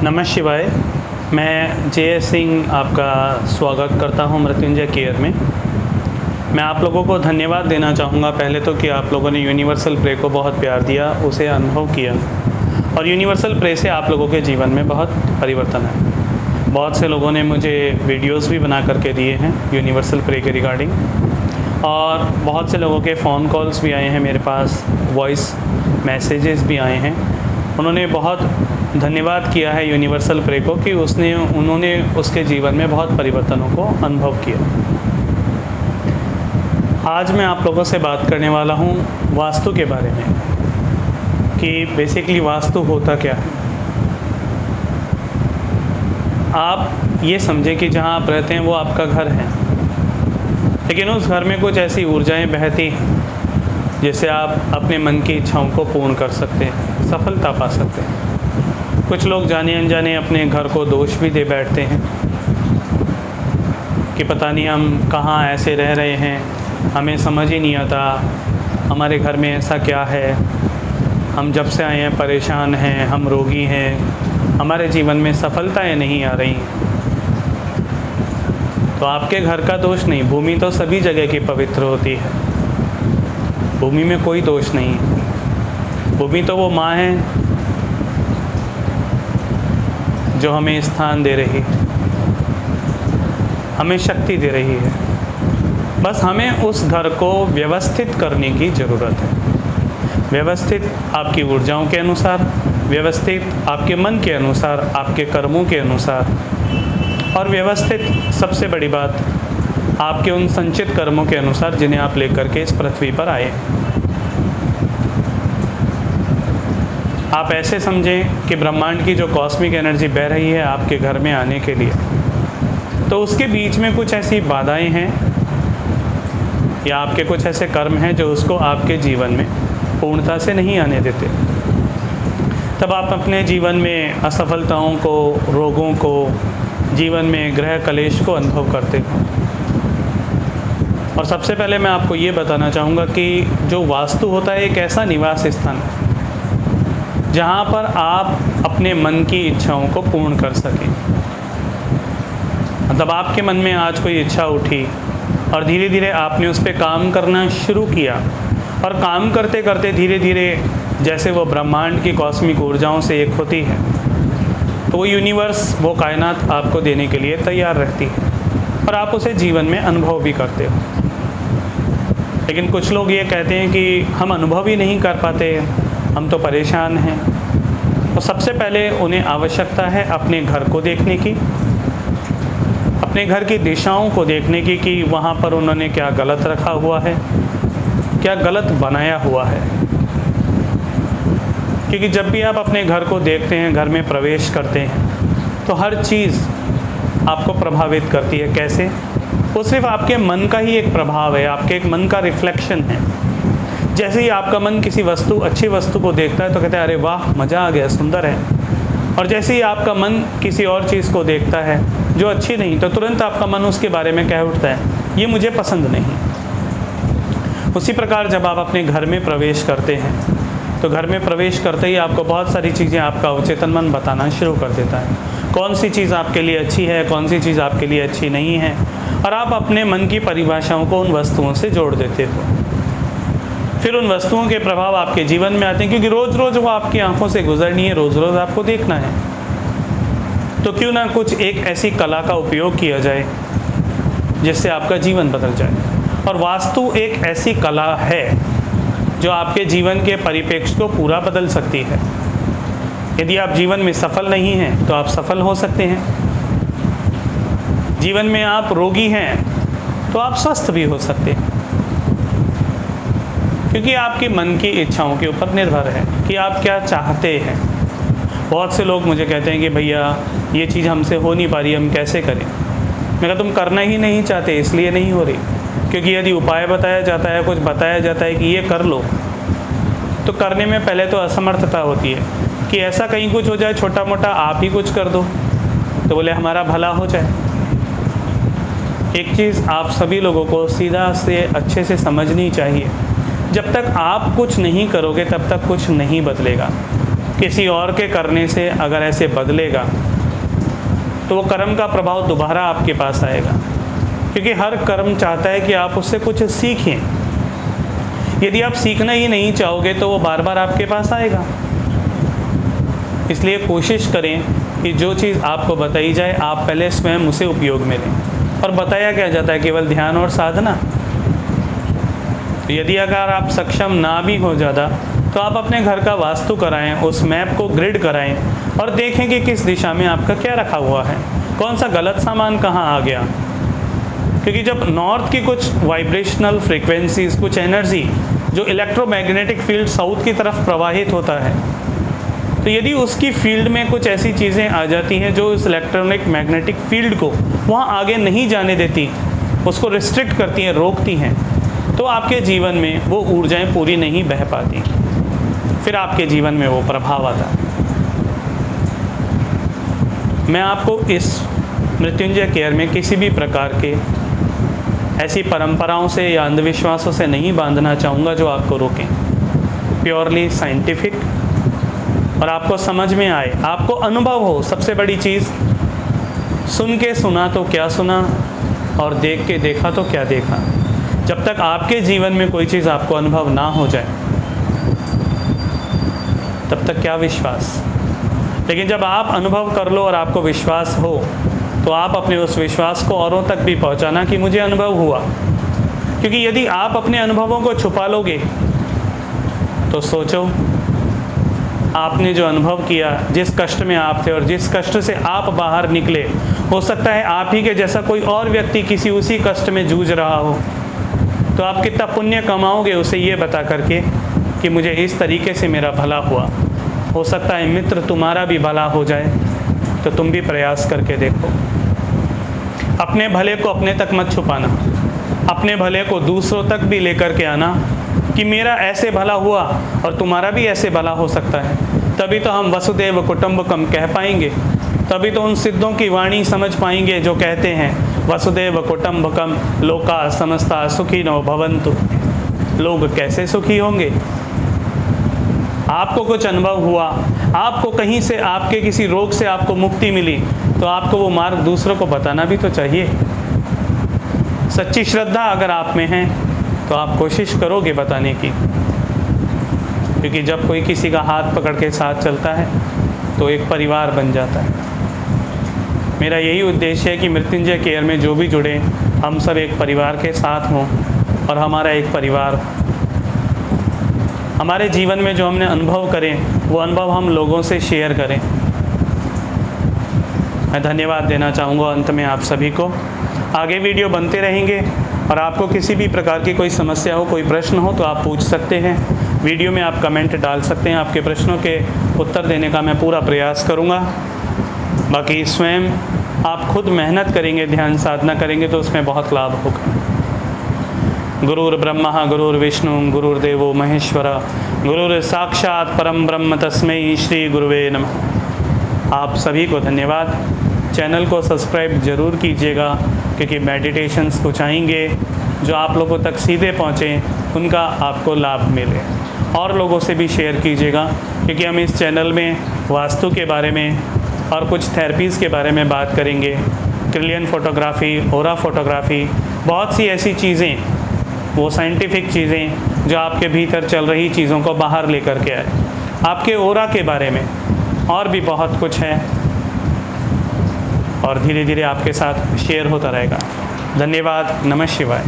नमः शिवाय। मैं जे.एस. सिंह आपका स्वागत करता हूं मृत्युंजय केयर में। मैं आप लोगों को धन्यवाद देना चाहूँगा पहले तो कि आप लोगों ने यूनिवर्सल प्रे को बहुत प्यार दिया, उसे अनुभव किया और यूनिवर्सल प्रे से आप लोगों के जीवन में बहुत परिवर्तन है। बहुत से लोगों ने मुझे वीडियोस भी बना करके दिए हैं यूनिवर्सल प्रे के रिगार्डिंग और बहुत से लोगों के फ़ोन कॉल्स भी आए हैं मेरे पास, वॉइस मैसेजेस भी आए हैं। उन्होंने बहुत धन्यवाद किया है यूनिवर्सल प्रे को कि उन्होंने उसके जीवन में बहुत परिवर्तनों को अनुभव किया। आज मैं आप लोगों से बात करने वाला हूँ वास्तु के बारे में कि बेसिकली वास्तु होता क्या है। आप ये समझें कि जहाँ आप रहते हैं वो आपका घर है, लेकिन उस घर में कुछ ऐसी ऊर्जाएं बहती हैं जिससे आप अपने मन की इच्छाओं को पूर्ण कर सकते हैं, सफलता पा सकते हैं। कुछ लोग जाने अनजाने अपने घर को दोष भी दे बैठते हैं कि पता नहीं हम कहाँ ऐसे रह रहे हैं, हमें समझ ही नहीं आता, हमारे घर में ऐसा क्या है, हम जब से आए हैं परेशान हैं, हम रोगी हैं, हमारे जीवन में सफलताएं नहीं आ रही। तो आपके घर का दोष नहीं, भूमि तो सभी जगह की पवित्र होती है, भूमि में कोई दोष नहीं है। भूमि तो वो माँ है जो हमें स्थान दे रही है, हमें शक्ति दे रही है। बस हमें उस घर को व्यवस्थित करने की ज़रूरत है। व्यवस्थित आपकी ऊर्जाओं के अनुसार, व्यवस्थित आपके मन के अनुसार, आपके कर्मों के अनुसार और व्यवस्थित सबसे बड़ी बात आपके उन संचित कर्मों के अनुसार जिन्हें आप लेकर के इस पृथ्वी पर आए। आप ऐसे समझें कि ब्रह्मांड की जो कॉस्मिक एनर्जी बह रही है आपके घर में आने के लिए, तो उसके बीच में कुछ ऐसी बाधाएं हैं या आपके कुछ ऐसे कर्म हैं जो उसको आपके जीवन में पूर्णता से नहीं आने देते। तब आप अपने जीवन में असफलताओं को, रोगों को, जीवन में ग्रह कलेश को अनुभव करते हो। और सबसे पहले मैं आपको ये बताना चाहूँगा कि जो वास्तु होता है एक ऐसा निवास स्थान है जहाँ पर आप अपने मन की इच्छाओं को पूर्ण कर सकें। मतलब आपके मन में आज कोई इच्छा उठी और धीरे धीरे आपने उस पर काम करना शुरू किया और काम करते करते धीरे धीरे जैसे वो ब्रह्मांड की कॉस्मिक ऊर्जाओं से एक होती है तो वो यूनिवर्स, वो कायनात आपको देने के लिए तैयार रहती है और आप उसे जीवन में अनुभव भी करते हो। लेकिन कुछ लोग ये कहते हैं कि हम अनुभव ही नहीं कर पाते, हम तो परेशान हैं। तो सबसे पहले उन्हें आवश्यकता है अपने घर को देखने की, अपने घर की दिशाओं को देखने की कि वहाँ पर उन्होंने क्या गलत रखा हुआ है, क्या गलत बनाया हुआ है। क्योंकि जब भी आप अपने घर को देखते हैं, घर में प्रवेश करते हैं, तो हर चीज़ आपको प्रभावित करती है। कैसे? वो सिर्फ आपके मन का ही एक प्रभाव है, आपके एक मन का रिफ्लेक्शन है। जैसे ही आपका मन किसी वस्तु, अच्छी वस्तु को देखता है तो कहते हैं अरे वाह, मज़ा आ गया, सुंदर है। और जैसे ही आपका मन किसी और चीज़ को देखता है जो अच्छी नहीं, तो तुरंत आपका मन उसके बारे में कह उठता है ये मुझे पसंद नहीं। उसी प्रकार जब आप अपने घर में प्रवेश करते हैं तो घर में प्रवेश करते ही आपको बहुत सारी चीज़ें आपका अवचेतन मन बताना शुरू कर देता है। कौन सी चीज़ आपके लिए अच्छी है, कौन सी चीज़ आपके लिए अच्छी नहीं है, और आप अपने मन की परिभाषाओं को उन वस्तुओं से जोड़ देते हो। फिर उन वस्तुओं के प्रभाव आपके जीवन में आते हैं क्योंकि रोज़ रोज़ वो आपकी आंखों से गुजरनी है, रोज़ रोज़ आपको देखना है। तो क्यों ना कुछ एक ऐसी कला का उपयोग किया जाए जिससे आपका जीवन बदल जाए। और वास्तु एक ऐसी कला है जो आपके जीवन के परिप्रेक्ष्य को पूरा बदल सकती है। यदि आप जीवन में सफल नहीं हैं तो आप सफल हो सकते हैं। जीवन में आप रोगी हैं तो आप स्वस्थ भी हो सकते हैं, क्योंकि आपकी मन की इच्छाओं के ऊपर निर्भर है कि आप क्या चाहते हैं। बहुत से लोग मुझे कहते हैं कि भैया ये चीज़ हमसे हो नहीं पा रही, हम कैसे करें। मैं कहा तुम करना ही नहीं चाहते, इसलिए नहीं हो रही। क्योंकि यदि उपाय बताया जाता है, कुछ बताया जाता है कि ये कर लो, तो करने में पहले तो असमर्थता होती है कि ऐसा कहीं कुछ हो जाए, छोटा मोटा आप ही कुछ कर दो तो बोले हमारा भला हो जाए। एक चीज़ आप सभी लोगों को सीधा से अच्छे से समझनी चाहिए, जब तक आप कुछ नहीं करोगे तब तक कुछ नहीं बदलेगा। किसी और के करने से अगर ऐसे बदलेगा तो वो कर्म का प्रभाव दोबारा आपके पास आएगा, क्योंकि हर कर्म चाहता है कि आप उससे कुछ सीखें। यदि आप सीखना ही नहीं चाहोगे तो वो बार बार आपके पास आएगा। इसलिए कोशिश करें कि जो चीज़ आपको बताई जाए आप पहले स्वयं उसे उपयोग में लें। और बताया क्या जाता है? केवल ध्यान और साधना। तो यदि अगर आप सक्षम ना भी हो ज़्यादा तो आप अपने घर का वास्तु कराएं, उस मैप को ग्रिड कराएं और देखें कि किस दिशा में आपका क्या रखा हुआ है, कौन सा गलत सामान कहाँ आ गया। क्योंकि जब नॉर्थ की कुछ वाइब्रेशनल फ्रीक्वेंसीज, कुछ एनर्जी जो इलेक्ट्रोमैग्नेटिक फील्ड साउथ की तरफ प्रवाहित होता है, तो यदि उसकी फील्ड में कुछ ऐसी चीज़ें आ जाती हैं जो इस इलेक्ट्रॉनिक मैग्नेटिक फील्ड को वहाँ आगे नहीं जाने देती, उसको रिस्ट्रिक्ट करती हैं, रोकती हैं, तो आपके जीवन में वो ऊर्जाएं पूरी नहीं बह पाती, फिर आपके जीवन में वो प्रभाव आता है। मैं आपको इस मृत्युंजय केयर में किसी भी प्रकार के ऐसी परंपराओं से या अंधविश्वासों से नहीं बांधना चाहूँगा जो आपको रोकें। प्योरली साइंटिफिक और आपको समझ में आए, आपको अनुभव हो। सबसे बड़ी चीज़, सुन के सुना तो क्या सुना और देख के देखा तो क्या देखा। जब तक आपके जीवन में कोई चीज़ आपको अनुभव ना हो जाए तब तक क्या विश्वास। लेकिन जब आप अनुभव कर लो और आपको विश्वास हो तो आप अपने उस विश्वास को औरों तक भी पहुंचाना कि मुझे अनुभव हुआ। क्योंकि यदि आप अपने अनुभवों को छुपा लोगे तो सोचो, आपने जो अनुभव किया, जिस कष्ट में आप थे और जिस कष्ट से आप बाहर निकले, हो सकता है आप ही के जैसा कोई और व्यक्ति किसी उसी कष्ट में जूझ रहा हो। तो आप कितना पुण्य कमाओगे उसे ये बता करके कि मुझे इस तरीके से मेरा भला हुआ। हो सकता है मित्र तुम्हारा भी भला हो जाए, तो तुम भी प्रयास करके देखो। अपने भले को अपने तक मत छुपाना, अपने भले को दूसरों तक भी लेकर के आना कि मेरा ऐसे भला हुआ और तुम्हारा भी ऐसे भला हो सकता है। तभी तो हम वसुदेव कुटुंबकम कह पाएंगे, तभी तो उन सिद्धों की वाणी समझ पाएंगे जो कहते हैं वसुदेव कुटुंबकम लोका समस्ता सुखिनो भवन्तु। लोग कैसे सुखी होंगे? आपको कुछ अनुभव हुआ, आपको कहीं से, आपके किसी रोग से आपको मुक्ति मिली, तो आपको वो मार्ग दूसरों को बताना भी तो चाहिए। सच्ची श्रद्धा अगर आप में है तो आप कोशिश करोगे बताने की, क्योंकि जब कोई किसी का हाथ पकड़ के साथ चलता है तो एक परिवार बन जाता है। मेरा यही उद्देश्य है कि मृत्युंजय केयर में जो भी जुड़े हम सब एक परिवार के साथ हों और हमारा एक परिवार, हमारे जीवन में जो हमने अनुभव करें वो अनुभव हम लोगों से शेयर करें। मैं धन्यवाद देना चाहूँगा अंत में आप सभी को। आगे वीडियो बनते रहेंगे और आपको किसी भी प्रकार की कोई समस्या हो, कोई प्रश्न हो तो आप पूछ सकते हैं। वीडियो में आप कमेंट डाल सकते हैं, आपके प्रश्नों के उत्तर देने का मैं पूरा प्रयास करूँगा। बाकी स्वयं आप खुद मेहनत करेंगे, ध्यान साधना करेंगे तो उसमें बहुत लाभ होगा। गुरुर्ब्रह्मा गुरुर्विष्णु गुरुर्देवो महेश्वर, गुरुर साक्षात् परम ब्रह्म तस्मै श्री गुरुवे नमः। आप सभी को धन्यवाद। चैनल को सब्सक्राइब ज़रूर कीजिएगा, क्योंकि मेडिटेशंस कुछ आएंगे जो आप लोगों तक सीधे पहुँचें, उनका आपको लाभ मिले। और लोगों से भी शेयर कीजिएगा, क्योंकि हम इस चैनल में वास्तु के बारे में और कुछ थेरेपीज़ के बारे में बात करेंगे। क्रिलियन फोटोग्राफी, ओरा फोटोग्राफी, बहुत सी ऐसी चीज़ें, वो साइंटिफिक चीज़ें जो आपके भीतर चल रही चीज़ों को बाहर लेकर के आए। आपके ओरा के बारे में और भी बहुत कुछ है और धीरे धीरे आपके साथ शेयर होता रहेगा। धन्यवाद। नमः शिवाय।